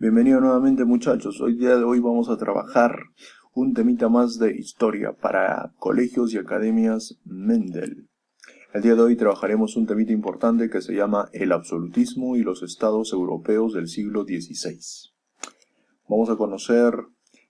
Bienvenido nuevamente muchachos, hoy día de hoy vamos a trabajar un temita más de historia para colegios y academias Mendel. El día de hoy trabajaremos un temita importante que se llama el absolutismo y los estados europeos del siglo XVI. Vamos a conocer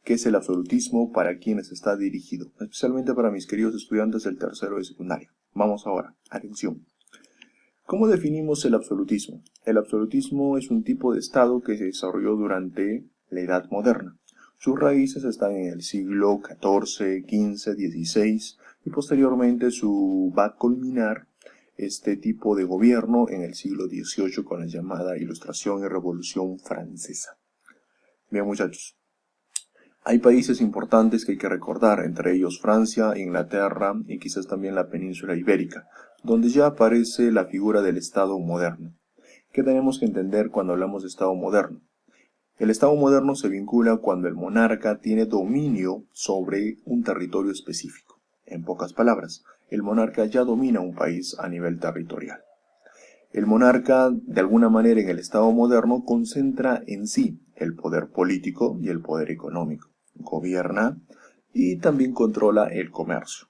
qué es el absolutismo, para quiénes está dirigido, especialmente para mis queridos estudiantes del tercero de secundaria. Vamos ahora, atención. ¿Cómo definimos el absolutismo? El absolutismo es un tipo de Estado que se desarrolló durante la Edad Moderna. Sus raíces están en el siglo XIV, XV, XVI y posteriormente va a culminar este tipo de gobierno en el siglo XVIII con la llamada Ilustración y Revolución Francesa. Bien muchachos, hay países importantes que hay que recordar, entre ellos Francia, Inglaterra y quizás también la península ibérica, donde ya aparece la figura del Estado moderno. ¿Qué tenemos que entender cuando hablamos de Estado moderno? El Estado moderno se vincula cuando el monarca tiene dominio sobre un territorio específico. En pocas palabras, el monarca ya domina un país a nivel territorial. El monarca, de alguna manera en el Estado moderno, concentra en sí el poder político y el poder económico. Gobierna y también controla el comercio.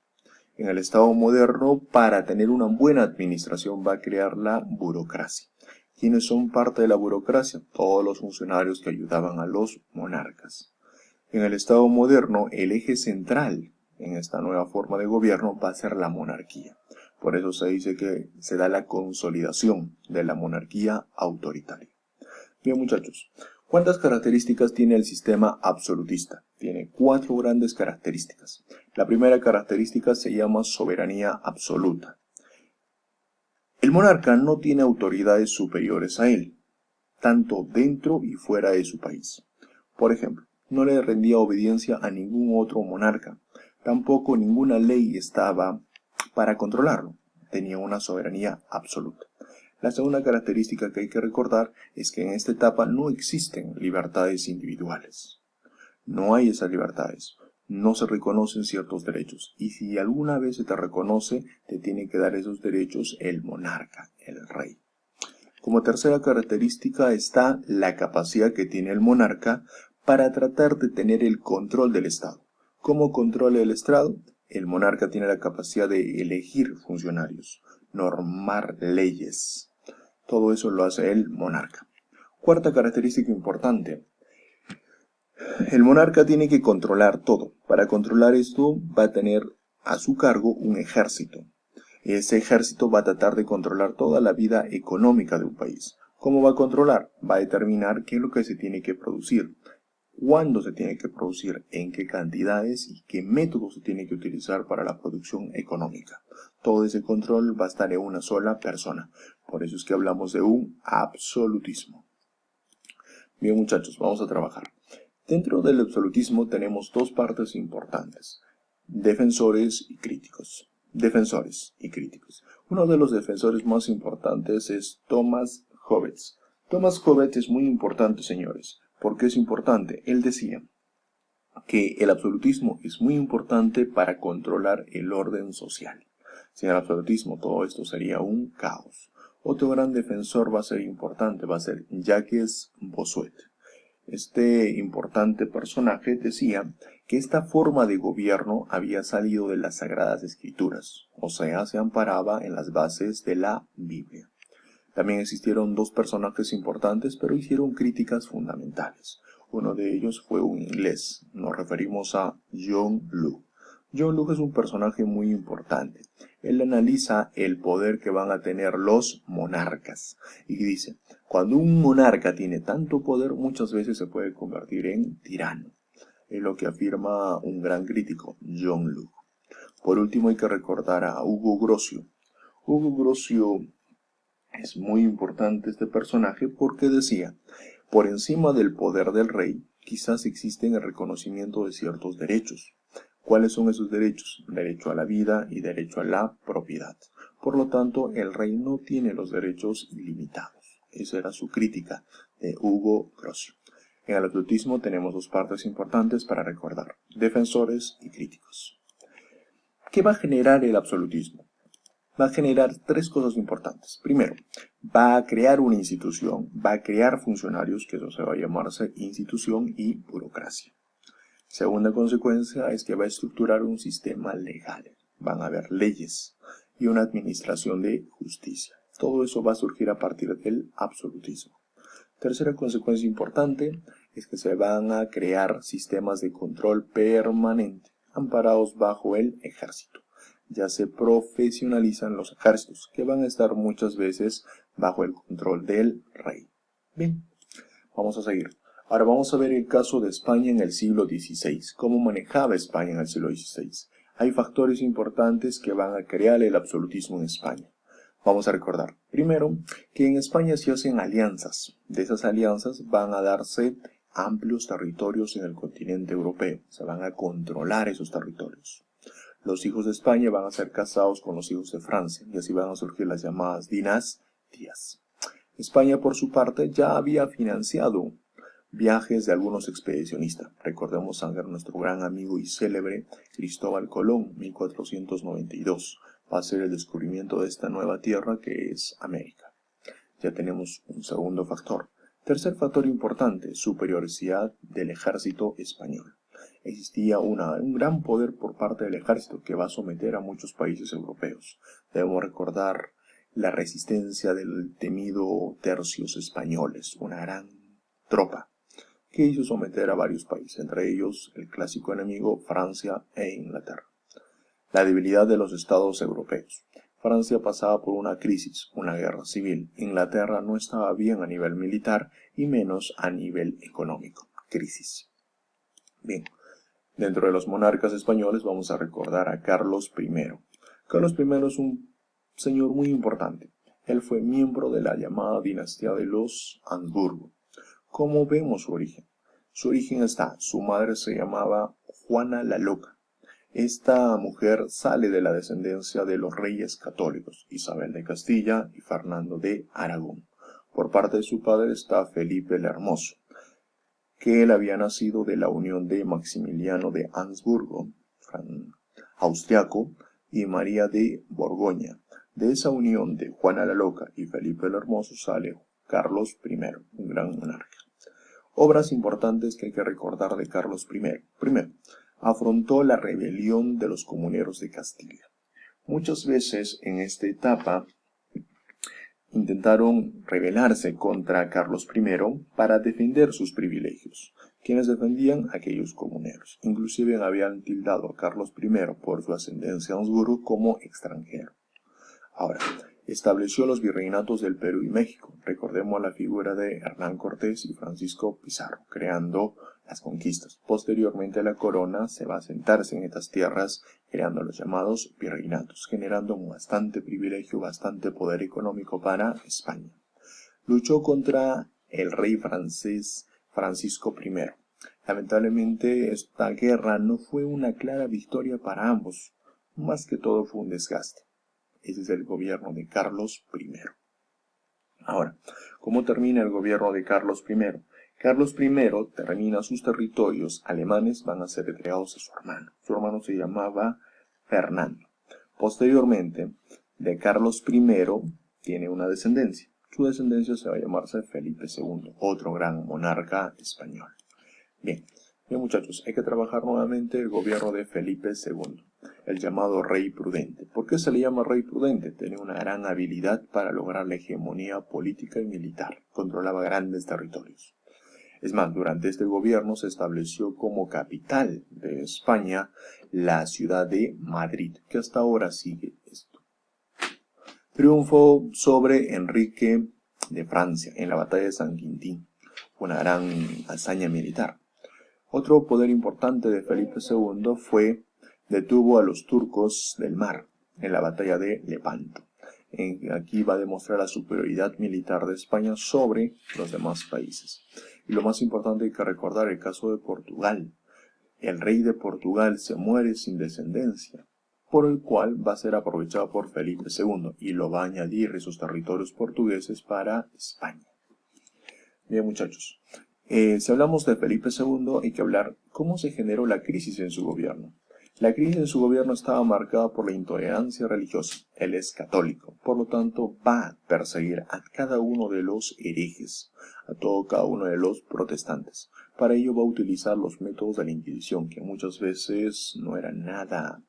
En el Estado moderno, para tener una buena administración, va a crear la burocracia. ¿Quiénes son parte de la burocracia? Todos los funcionarios que ayudaban a los monarcas. En el Estado moderno, el eje central en esta nueva forma de gobierno va a ser la monarquía. Por eso se dice que se da la consolidación de la monarquía autoritaria. Bien muchachos, ¿cuántas características tiene el sistema absolutista? Tiene 4 grandes características. La primera característica se llama soberanía absoluta. El monarca no tiene autoridades superiores a él, tanto dentro y fuera de su país. Por ejemplo, no le rendía obediencia a ningún otro monarca. Tampoco ninguna ley estaba para controlarlo. Tenía una soberanía absoluta. La segunda característica que hay que recordar es que en esta etapa no existen libertades individuales. No hay esas libertades. No se reconocen ciertos derechos. Y si alguna vez se te reconoce, te tiene que dar esos derechos el monarca, el rey. Como tercera característica está la capacidad que tiene el monarca para tratar de tener el control del Estado. ¿Cómo controla el Estado? El monarca tiene la capacidad de elegir funcionarios, normar leyes. Todo eso lo hace el monarca. Cuarta característica importante. El monarca tiene que controlar todo. Para controlar esto va a tener a su cargo un ejército. Ese ejército va a tratar de controlar toda la vida económica de un país. ¿Cómo va a controlar? Va a determinar qué es lo que se tiene que producir, cuándo se tiene que producir, en qué cantidades y qué métodos se tiene que utilizar para la producción económica. Todo ese control va a estar en una sola persona. Por eso es que hablamos de un absolutismo. Bien muchachos, vamos a trabajar. Dentro del absolutismo tenemos dos partes importantes: defensores y críticos. Defensores y críticos. Uno de los defensores más importantes es Thomas Hobbes. Thomas Hobbes es muy importante, señores. ¿Por qué es importante? Él decía que el absolutismo es muy importante para controlar el orden social. Sin el absolutismo todo esto sería un caos. Otro gran defensor va a ser importante, va a ser Jacques Bossuet. Este importante personaje decía que esta forma de gobierno había salido de las Sagradas Escrituras, o sea, se amparaba en las bases de la Biblia. También existieron dos personajes importantes, pero hicieron críticas fundamentales. Uno de ellos fue un inglés, nos referimos a John Locke. John Locke es un personaje muy importante. Él analiza el poder que van a tener los monarcas y dice: cuando un monarca tiene tanto poder, muchas veces se puede convertir en tirano. Es lo que afirma un gran crítico, John Locke. Por último hay que recordar a Hugo Grocio. Hugo Grocio es muy importante este personaje porque decía: por encima del poder del rey, quizás existen el reconocimiento de ciertos derechos. ¿Cuáles son esos derechos? Derecho a la vida y derecho a la propiedad. Por lo tanto, el rey no tiene los derechos ilimitados. Esa era su crítica de Hugo Grocio. En el absolutismo tenemos dos partes importantes para recordar: defensores y críticos. ¿Qué va a generar el absolutismo? va a generar tres cosas importantes. Primero, va a crear una institución, va a crear funcionarios, que eso se va a llamarse institución y burocracia. Segunda consecuencia es que va a estructurar un sistema legal. Van a haber leyes y una administración de justicia. Todo eso va a surgir a partir del absolutismo. Tercera consecuencia importante es que se van a crear sistemas de control permanente, amparados bajo el ejército. Ya se profesionalizan los ejércitos, que van a estar muchas veces bajo el control del rey. Bien, vamos a seguir. Ahora vamos a ver el caso de España en el siglo XVI. ¿Cómo manejaba España en el siglo XVI? Hay factores importantes que van a crear el absolutismo en España. Vamos a recordar, primero, que en España se hacen alianzas. De esas alianzas van a darse amplios territorios en el continente europeo. Se van a controlar esos territorios. Los hijos de España van a ser casados con los hijos de Francia, y así van a surgir las llamadas dinastías. España, por su parte, ya había financiado viajes de algunos expedicionistas. Recordemos a nuestro gran amigo y célebre Cristóbal Colón, 1492. Va a ser el descubrimiento de esta nueva tierra que es América. Ya tenemos un segundo factor. Tercer factor importante, superioridad del ejército español. Existía un gran poder por parte del ejército que va a someter a muchos países europeos. Debemos recordar la resistencia del temido tercios españoles, una gran tropa que hizo someter a varios países, entre ellos el clásico enemigo Francia e Inglaterra. La debilidad de los estados europeos. Francia pasaba por una crisis, una guerra civil. Inglaterra no estaba bien a nivel militar y menos a nivel económico. Crisis. Bien, dentro de los monarcas españoles vamos a recordar a Carlos I. Carlos I es un señor muy importante. Él fue miembro de la llamada dinastía de los Habsburgo. ¿Cómo vemos su origen? Su origen está, su madre se llamaba Juana la Loca. Esta mujer sale de la descendencia de los reyes católicos, Isabel de Castilla y Fernando de Aragón. Por parte de su padre está Felipe el Hermoso, que él había nacido de la unión de Maximiliano de Habsburgo, austriaco, y María de Borgoña. De esa unión de Juana la Loca y Felipe el Hermoso sale Carlos I, un gran monarca. Obras importantes que hay que recordar de Carlos I. Primero, afrontó la rebelión de los comuneros de Castilla. Muchas veces en esta etapa intentaron rebelarse contra Carlos I para defender sus privilegios. ¿Quiénes defendían? Aquellos comuneros. Inclusive habían tildado a Carlos I por su ascendencia Habsburgo como extranjero. Ahora, estableció los virreinatos del Perú y México. Recordemos la figura de Hernán Cortés y Francisco Pizarro, creando las conquistas. Posteriormente la corona se va a sentarse en estas tierras, creando los llamados virreinatos, generando bastante privilegio, bastante poder económico para España. Luchó contra el rey francés Francisco I. Lamentablemente esta guerra no fue una clara victoria para ambos, más que todo fue un desgaste. Ese es el gobierno de Carlos I. Ahora, ¿cómo termina el gobierno de Carlos I? Carlos I termina sus territorios alemanes, van a ser entregados a su hermano. Su hermano se llamaba Fernando. Posteriormente, de Carlos I tiene una descendencia. Su descendencia se va a llamarse Felipe II, otro gran monarca español. Bien muchachos, hay que trabajar nuevamente el gobierno de Felipe II. El llamado rey prudente. ¿Por qué se le llama rey prudente? Tenía una gran habilidad para lograr la hegemonía política y militar. Controlaba grandes territorios. Es más, durante este gobierno se estableció como capital de España la ciudad de Madrid, que hasta ahora sigue esto. Triunfo sobre Enrique de Francia en la batalla de San Quintín. Una gran hazaña militar. Otro poder importante de Felipe II fue detuvo a los turcos del mar en la batalla de Lepanto. Aquí va a demostrar la superioridad militar de España sobre los demás países. Y lo más importante hay que recordar el caso de Portugal. El rey de Portugal se muere sin descendencia, por el cual va a ser aprovechado por Felipe II y lo va a añadir esos territorios portugueses para España. Bien muchachos, si hablamos de Felipe II hay que hablar cómo se generó la crisis en su gobierno. La crisis en su gobierno estaba marcada por la intolerancia religiosa. Él es católico, por lo tanto va a perseguir a cada uno de los herejes, cada uno de los protestantes. Para ello va a utilizar los métodos de la Inquisición, que muchas veces no eran nada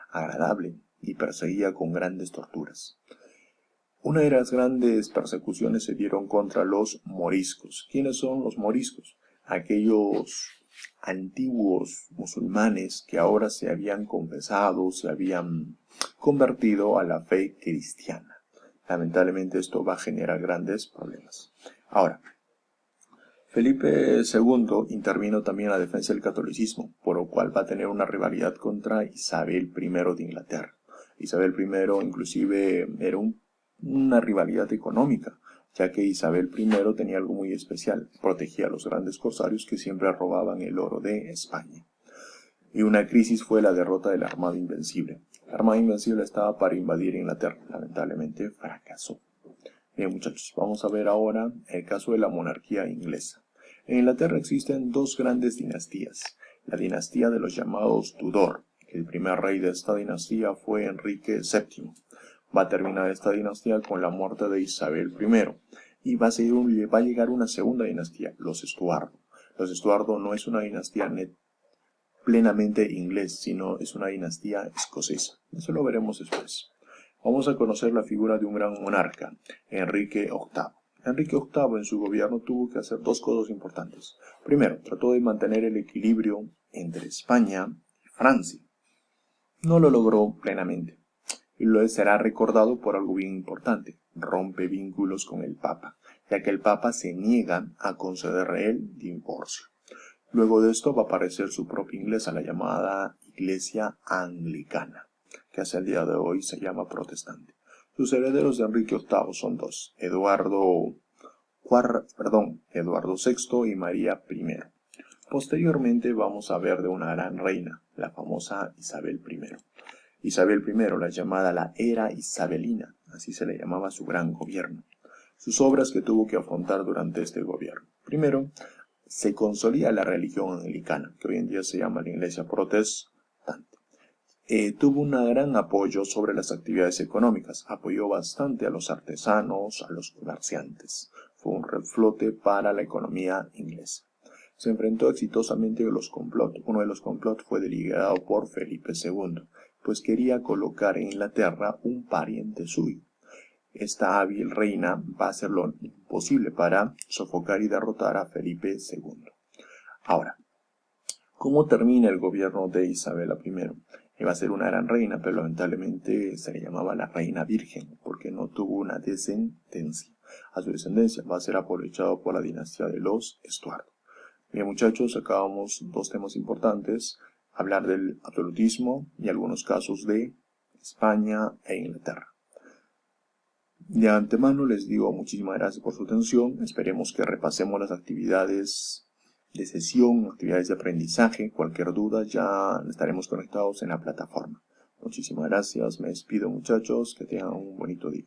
agradable y perseguía con grandes torturas. Una de las grandes persecuciones se dieron contra los moriscos. ¿Quiénes son los moriscos? Aquellos antiguos musulmanes que ahora se habían confesado, se habían convertido a la fe cristiana. Lamentablemente esto va a generar grandes problemas. Ahora, Felipe II intervino también en la defensa del catolicismo, por lo cual va a tener una rivalidad contra Isabel I de Inglaterra. Isabel I inclusive era una rivalidad económica, ya que Isabel I tenía algo muy especial, protegía a los grandes corsarios que siempre robaban el oro de España. Y una crisis fue la derrota de la Armada Invencible. La Armada Invencible estaba para invadir Inglaterra, lamentablemente fracasó. Bien muchachos, vamos a ver ahora el caso de la monarquía inglesa. En Inglaterra existen dos grandes dinastías, la dinastía de los llamados Tudor. El primer rey de esta dinastía fue Enrique VII. Va a terminar esta dinastía con la muerte de Isabel I y va a llegar una segunda dinastía, los Estuardo. Los Estuardo no es una dinastía plenamente inglés, sino es una dinastía escocesa. Eso lo veremos después. Vamos a conocer la figura de un gran monarca, Enrique VIII. Enrique VIII en su gobierno tuvo que hacer dos cosas importantes. Primero, trató de mantener el equilibrio entre España y Francia. No lo logró plenamente. Y luego será recordado por algo bien importante, rompe vínculos con el Papa, ya que el Papa se niega a concederle el divorcio. Luego de esto va a aparecer su propia iglesia, la llamada Iglesia Anglicana, que hasta el día de hoy se llama protestante. Sus herederos de Enrique VIII son dos, Eduardo VI y María I. Posteriormente vamos a ver de una gran reina, la famosa Isabel I. Isabel I, la llamada la Era Isabelina, así se le llamaba su gran gobierno. Sus obras que tuvo que afrontar durante este gobierno. Primero, se consolida la religión anglicana, que hoy en día se llama la Iglesia Protestante. Tuvo un gran apoyo sobre las actividades económicas, apoyó bastante a los artesanos, a los comerciantes. Fue un reflote para la economía inglesa. Se enfrentó exitosamente a los complots. Uno de los complots fue liderado por Felipe II, pues quería colocar en Inglaterra un pariente suyo. Esta hábil reina va a hacer lo imposible para sofocar y derrotar a Felipe II. Ahora, ¿cómo termina el gobierno de Isabel I? Iba a ser una gran reina, pero lamentablemente se le llamaba la reina virgen, porque no tuvo una descendencia. A su descendencia va a ser aprovechado por la dinastía de los Estuardo. Bien muchachos, acabamos dos temas importantes, hablar del absolutismo y algunos casos de España e Inglaterra. De antemano les digo muchísimas gracias por su atención, esperemos que repasemos las actividades de sesión, actividades de aprendizaje, cualquier duda ya estaremos conectados en la plataforma. Muchísimas gracias, me despido muchachos, que tengan un bonito día.